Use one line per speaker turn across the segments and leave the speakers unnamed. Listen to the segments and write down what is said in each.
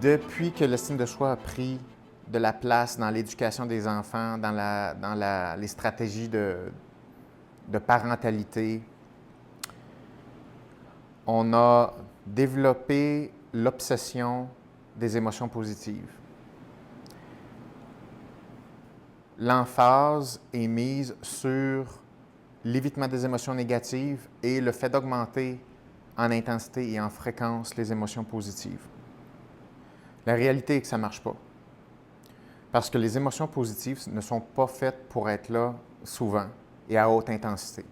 Depuis que l'estime de soi a pris de la place dans l'éducation des enfants, dans les stratégies de parentalité, on a développé l'obsession des émotions positives. L'emphase est mise sur l'évitement des émotions négatives et le fait d'augmenter en intensité et en fréquence les émotions positives. La réalité est que ça ne marche pas. Parce que les émotions positives ne sont pas faites pour être là souvent et à haute intensité.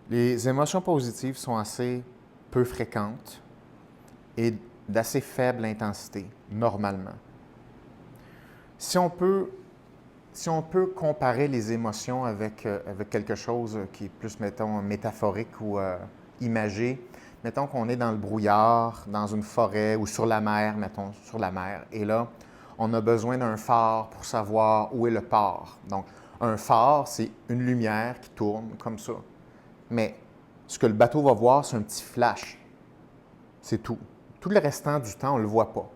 Les émotions positives sont assez peu fréquentes et d'assez faible intensité, normalement. Si on peut comparer les émotions avec quelque chose qui est plus, mettons, métaphorique ou imagé, mettons qu'on est dans le brouillard, dans une forêt ou sur la mer, mettons, sur la mer, et là, on a besoin d'un phare pour savoir où est le port. Donc, un phare, c'est une lumière qui tourne comme ça. Mais ce que le bateau va voir, c'est un petit flash. C'est tout. Tout le restant du temps, on ne le voit pas.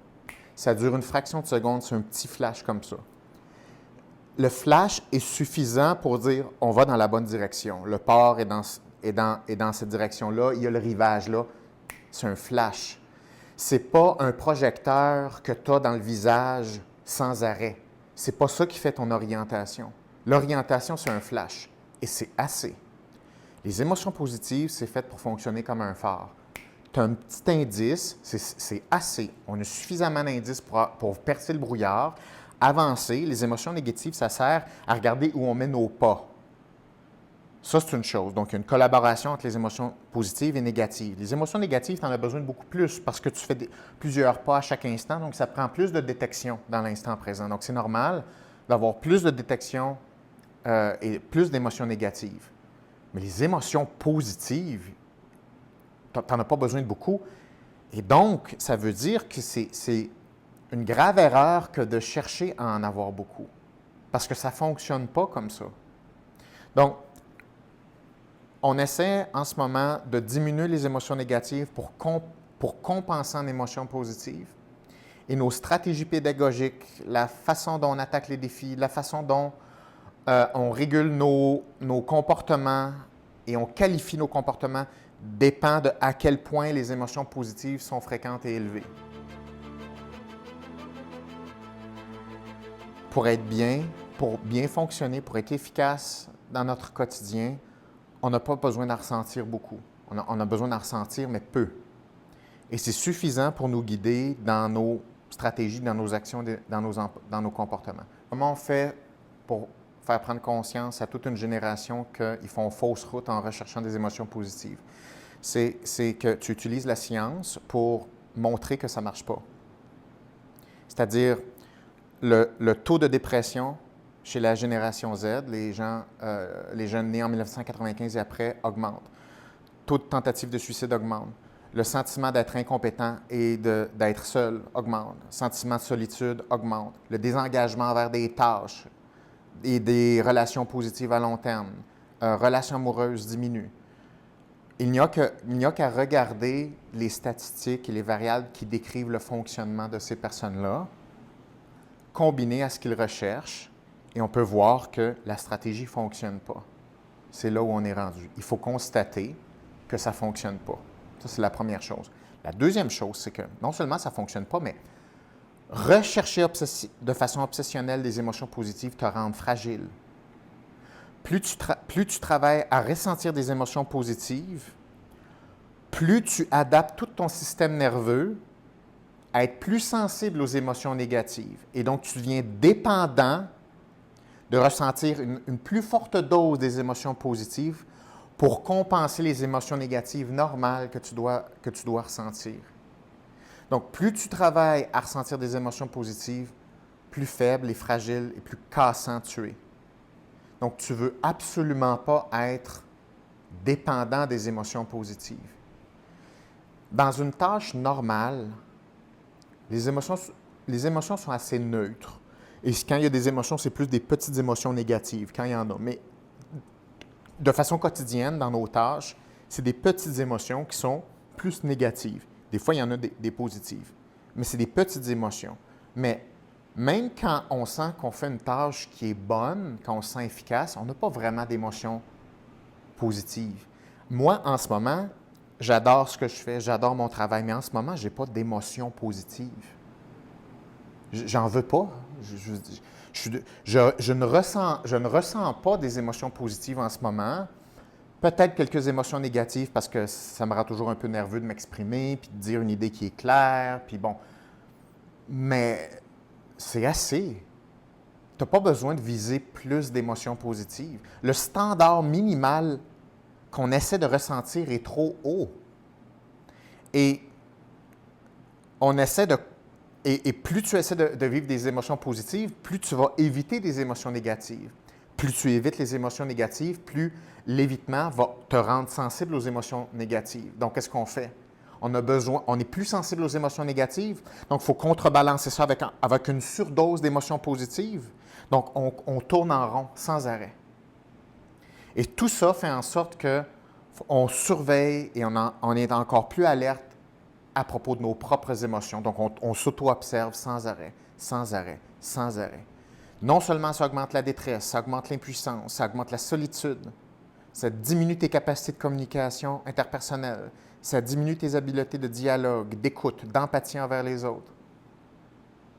Ça dure une fraction de seconde, c'est un petit flash comme ça. Le flash est suffisant pour dire on va dans la bonne direction. Le port est dans cette direction-là, il y a le rivage là. C'est un flash. Ce n'est pas un projecteur que tu as dans le visage sans arrêt. Ce n'est pas ça qui fait ton orientation. L'orientation, c'est un flash. Et c'est assez. Les émotions positives, c'est fait pour fonctionner comme un phare. Tu as un petit indice, c'est assez. On a suffisamment d'indices pour percer le brouillard, avancer. Les émotions négatives, ça sert à regarder où on met nos pas. Ça, c'est une chose. Donc, il y a une collaboration entre les émotions positives et négatives. Les émotions négatives, tu en as besoin de beaucoup plus parce que tu fais plusieurs pas à chaque instant. Donc, ça prend plus de détection dans l'instant présent. Donc, c'est normal d'avoir plus de détection et plus d'émotions négatives. Mais les émotions positives, tu n'en as pas besoin de beaucoup. Et donc, ça veut dire que c'est une grave erreur que de chercher à en avoir beaucoup. Parce que ça ne fonctionne pas comme ça. Donc, on essaie en ce moment de diminuer les émotions négatives pour compenser en émotions positives. Et nos stratégies pédagogiques, la façon dont on attaque les défis, la façon dont on régule nos comportements et on qualifie nos comportements dépend de à quel point les émotions positives sont fréquentes et élevées. Pour être bien, pour bien fonctionner, pour être efficace dans notre quotidien, on n'a pas besoin d'en ressentir beaucoup. On a besoin d'en ressentir, mais peu. Et c'est suffisant pour nous guider dans nos stratégies, dans nos actions, dans nos comportements. Comment on fait pour faire prendre conscience à toute une génération qu'ils font fausse route en recherchant des émotions positives? C'est que tu utilises la science pour montrer que ça ne marche pas. C'est-à-dire, le taux de dépression chez la génération Z, les jeunes nés en 1995 et après, augmente. Le taux de tentative de suicide augmente. Le sentiment d'être incompétent et d'être seul augmente. Le sentiment de solitude augmente. Le désengagement envers des tâches et des relations positives à long terme. Relations amoureuses diminuent. Il n'y a qu'à regarder les statistiques et les variables qui décrivent le fonctionnement de ces personnes-là, combinées à ce qu'ils recherchent, et on peut voir que la stratégie ne fonctionne pas. C'est là où on est rendu. Il faut constater que ça ne fonctionne pas. Ça, c'est la première chose. La deuxième chose, c'est que non seulement ça ne fonctionne pas, mais rechercher de façon obsessionnelle des émotions positives te rend fragile. Plus tu travailles à ressentir des émotions positives, plus tu adaptes tout ton système nerveux à être plus sensible aux émotions négatives. Et donc, tu deviens dépendant de ressentir une plus forte dose des émotions positives pour compenser les émotions négatives normales que tu dois ressentir. Donc, plus tu travailles à ressentir des émotions positives, plus faible et fragile et plus cassant tu es. Donc, tu ne veux absolument pas être dépendant des émotions positives. Dans une tâche normale, les émotions sont assez neutres. Et quand il y a des émotions, c'est plus des petites émotions négatives, quand il y en a. Mais de façon quotidienne, dans nos tâches, c'est des petites émotions qui sont plus négatives. Des fois, il y en a des positives. mais c'est des petites émotions. Mais même quand on sent qu'on fait une tâche qui est bonne, quand on se sent efficace, on n'a pas vraiment d'émotions positives. Moi, en ce moment, j'adore ce que je fais, j'adore mon travail, mais en ce moment, je n'ai pas d'émotions positives. J'en veux pas. Je ne ressens pas des émotions positives en ce moment. Peut-être quelques émotions négatives parce que ça me rend toujours un peu nerveux de m'exprimer, puis de dire une idée qui est claire, puis bon. Mais c'est assez. Tu n'as pas besoin de viser plus d'émotions positives. Le standard minimal qu'on essaie de ressentir est trop haut. Et on essaie de... Et plus tu essaies de vivre des émotions positives, plus tu vas éviter des émotions négatives. Plus tu évites les émotions négatives, plus l'évitement va te rendre sensible aux émotions négatives. Donc, qu'est-ce qu'on fait? On est plus sensible aux émotions négatives, donc il faut contrebalancer ça avec une surdose d'émotions positives. Donc, on tourne en rond sans arrêt. Et tout ça fait en sorte qu'on surveille et on est encore plus alerte à propos de nos propres émotions. Donc, on s'auto-observe sans arrêt, sans arrêt, sans arrêt. Non seulement ça augmente la détresse, ça augmente l'impuissance, ça augmente la solitude, ça diminue tes capacités de communication interpersonnelle, ça diminue tes habiletés de dialogue, d'écoute, d'empathie envers les autres.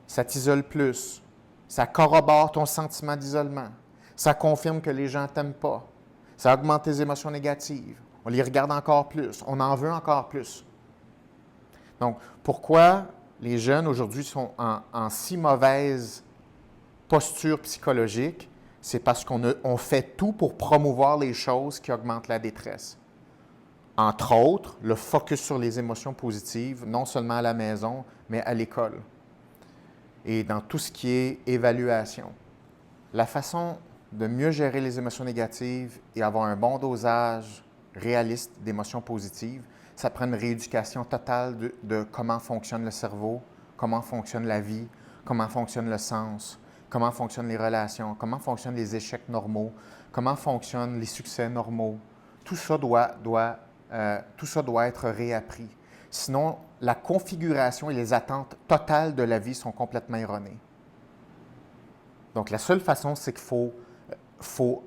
Ça t'isole plus, ça corrobore ton sentiment d'isolement, ça confirme que les gens ne t'aiment pas, ça augmente tes émotions négatives, on les regarde encore plus, on en veut encore plus. Donc, pourquoi les jeunes aujourd'hui sont en si mauvaise posture psychologique? C'est parce qu'on fait tout pour promouvoir les choses qui augmentent la détresse. Entre autres, le focus sur les émotions positives, non seulement à la maison, mais à l'école. Et dans tout ce qui est évaluation. La façon de mieux gérer les émotions négatives et avoir un bon dosage réaliste d'émotions positives, ça prend une rééducation totale de comment fonctionne le cerveau, comment fonctionne la vie, comment fonctionne le sens, comment fonctionnent les relations, comment fonctionnent les échecs normaux, comment fonctionnent les succès normaux. Tout ça doit être réappris. Sinon, la configuration et les attentes totales de la vie sont complètement erronées. Donc, la seule façon, c'est qu'il faut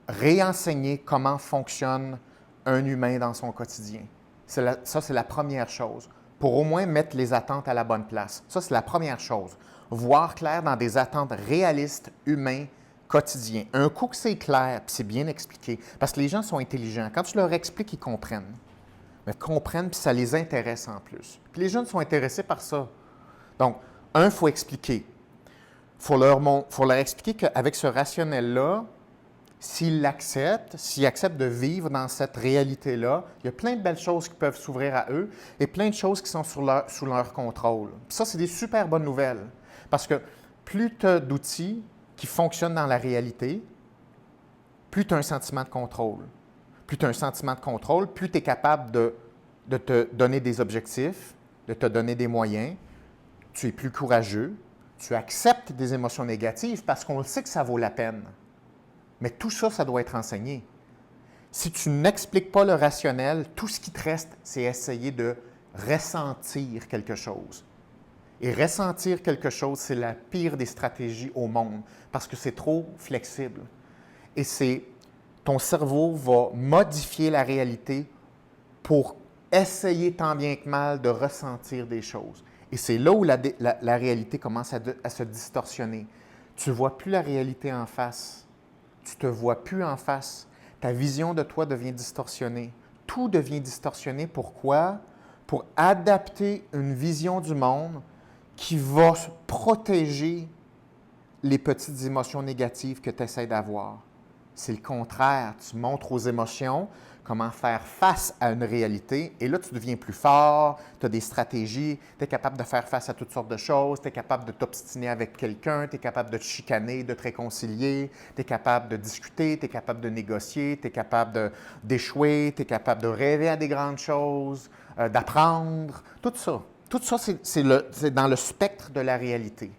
réenseigner comment fonctionne un humain dans son quotidien. Ça, c'est la première chose. Pour au moins mettre les attentes à la bonne place. Ça, c'est la première chose. Voir clair dans des attentes réalistes, humains, quotidiens. Un coup que c'est clair, puis c'est bien expliqué, parce que les gens sont intelligents. Quand tu leur expliques, ils comprennent. Mais ils comprennent, puis ça les intéresse en plus. Puis les jeunes sont intéressés par ça. Donc, il faut expliquer. Il faut leur expliquer qu'avec ce rationnel-là, s'ils l'acceptent, s'ils acceptent de vivre dans cette réalité-là, il y a plein de belles choses qui peuvent s'ouvrir à eux et plein de choses qui sont sous leur contrôle. Puis ça, c'est des super bonnes nouvelles. Parce que plus tu as d'outils qui fonctionnent dans la réalité, plus tu as un sentiment de contrôle. Plus tu as un sentiment de contrôle, plus tu es capable de te donner des objectifs, de te donner des moyens, tu es plus courageux, tu acceptes des émotions négatives parce qu'on le sait que ça vaut la peine. Mais tout ça, ça doit être enseigné. Si tu n'expliques pas le rationnel, tout ce qui te reste, c'est essayer de ressentir quelque chose. Et ressentir quelque chose, c'est la pire des stratégies au monde parce que c'est trop flexible. Et ton cerveau va modifier la réalité pour essayer tant bien que mal de ressentir des choses. Et c'est là où la réalité commence à se distorsionner. Tu ne vois plus la réalité en face. Tu ne te vois plus en face. Ta vision de toi devient distorsionnée. Tout devient distorsionné. Pourquoi? Pour adapter une vision du monde qui va protéger les petites émotions négatives que tu essaies d'avoir. C'est le contraire. Tu montres aux émotions comment faire face à une réalité et là, tu deviens plus fort, tu as des stratégies, tu es capable de faire face à toutes sortes de choses, tu es capable de t'obstiner avec quelqu'un, tu es capable de te chicaner, de te réconcilier, tu es capable de discuter, tu es capable de négocier, tu es capable d'échouer, tu es capable de rêver à des grandes choses, d'apprendre, tout ça. Tout ça, c'est dans le spectre de la réalité.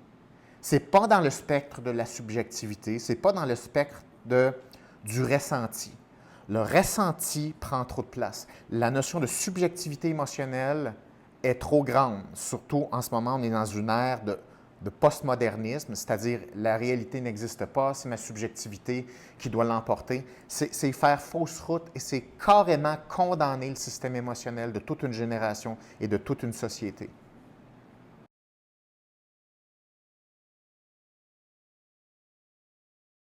Ce n'est pas dans le spectre de la subjectivité, ce n'est pas dans le spectre du ressenti. Le ressenti prend trop de place. La notion de subjectivité émotionnelle est trop grande. Surtout en ce moment, on est dans une ère de postmodernisme, c'est-à-dire la réalité n'existe pas, c'est ma subjectivité qui doit l'emporter. C'est faire fausse route et c'est carrément condamner le système émotionnel de toute une génération et de toute une société.